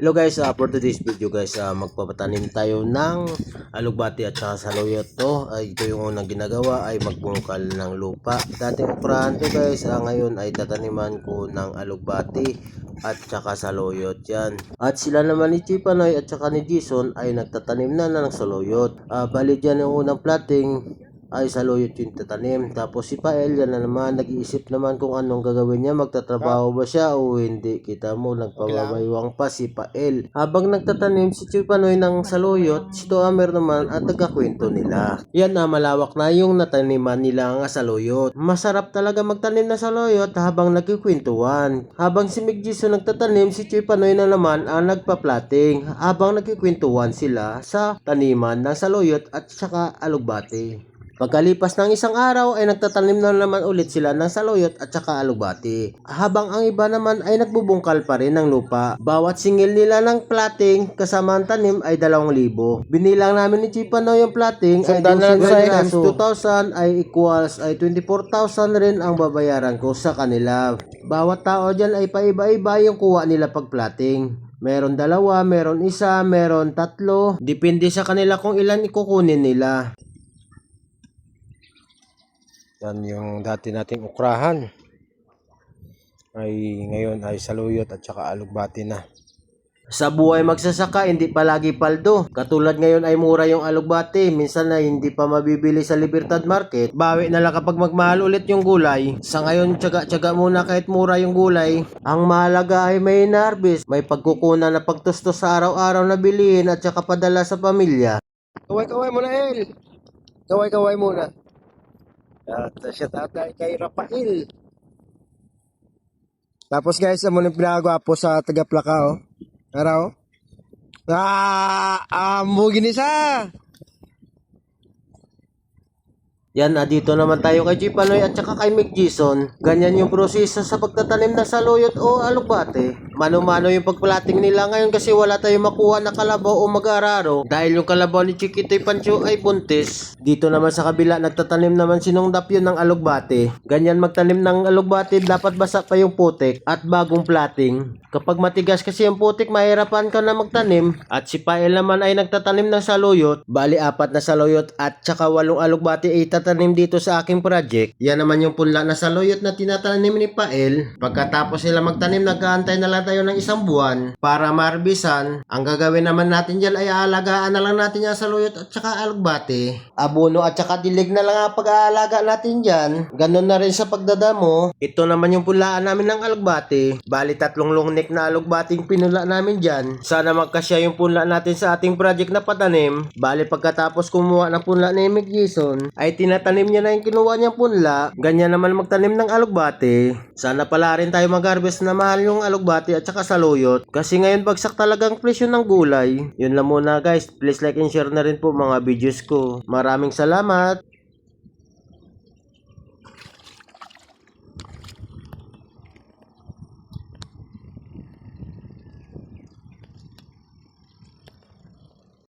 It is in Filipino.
Hello guys, for today's video guys, magpapatanim tayo ng alugbati at saka saluyot. Ito yung unang ginagawa ay magbungkal ng lupa. Dating uprahan to guys, ngayon ay tataniman ko ng alugbati at saka saluyot yan. At sila naman ni Chipanoy at saka ni Jason ay nagtatanim na ng saluyot. Bali dyan yung unang planting ay saluyot yung tatanim. Tapos si Pael yan na naman, nag-iisip naman kung anong gagawin niya, magtatrabaho ba siya o hindi. Kita mo, nagpababaywang pa si Pael. Habang nagtatanim si Chipanoy ng saluyot, si Toamer naman at nagkakwento nila. Yan na, malawak na yung nataniman nila ng saluyot. Masarap talaga magtanim na saluyot habang nagkikwentuhan. Habang si Migjiso nagtatanim, si Chipanoy na naman ang nagpa-plating habang nagkikwentuhan sila sa taniman ng saluyot at saka alugbati. Pagkalipas ng isang araw ay nagtatanim na naman ulit sila ng saluyot at saka alugbati. Habang ang iba naman ay nagbubungkal pa rin ng lupa. Bawat singil nila ng plating kasama ang tanim ay 2,000. Binilang namin ni Chipanoy yung plating ay 2,000 times 2,000 ay equals ay 24,000 rin ang babayaran ko sa kanila. Bawat tao dyan ay paiba-iba yung kuha nila pag plating. Meron 2, meron 1, meron 3. Depende sa kanila kung ilan ikukunin nila. Yan yung dati nating ukrahan. Ay ngayon ay saluyot at saka alugbati na. Sa buhay magsasaka, hindi palagi paldo. Katulad ngayon ay mura yung alugbati. Minsan ay hindi pa mabibili sa Libertad Market. Bawi na lang kapag magmahal ulit yung gulay. Sa ngayon, tsaga-tsaga muna kahit mura yung gulay. Ang mahalaga ay may na-harvest. May pagkukunan na pagtustos sa araw-araw na bilihin at saka padala sa pamilya. Kaway-kaway muna, El. Kaway-kaway muna. At shout out kay Rafael. Tapos guys, amo nang pinagawa po sa taga-plaka Araw. Amo ginisa. Yan, dito naman tayo kay Chipanoy at saka kay Mick Jason. Ganyan yung proseso sa pagtatanim ng saluyot o alugbati. Mano-mano yung pagplating nila ngayon kasi wala tayong makuha na kalabaw o mag-araro. Dahil yung kalabaw ni Chiquitoy Pancho ay buntis. Dito naman sa kabila, nagtatanim naman sinungdap yun ng alugbati. Ganyan magtanim ng alugbati, dapat basa pa yung putik at bagong plating. Kapag matigas kasi yung putik, mahirapan ka na magtanim. At si Pael naman ay nagtatanim ng saluyot. Bali 4 na saluyot at saka 8 alugbati ay tatanim dito sa aking project. Yan naman yung punla na saluyot na tinatanim ni Pael. Pagkatapos sila magtanim, nag-aantay na lang tayo ng 1 buwan para marbisan. Ang gagawin naman natin dyan ay aalagaan na lang natin yung saluyot at saka alugbati. Abono at saka dilig na lang ang pag-aalaga natin dyan. Ganon na rin sa pagdadamo. Ito naman yung punlaan namin ng alugbati. Bali 3 lungnik na alugbating pinula namin dyan. Sana magkasya yung punla natin sa ating project na patanim. Bali pagkatapos kumuha ng punla ni Mick Jason, ay tinatanim niya na yung kinuha niyang punla. Ganyan naman magtanim ng alugbati. Sana pala rin tayo mag-harvest na mahal yung alugbati at saka saluyot. Kasi ngayon bagsak talagang presyo ng gulay. Yun lang muna guys. Please like and share na rin po mga videos ko. Maraming salamat.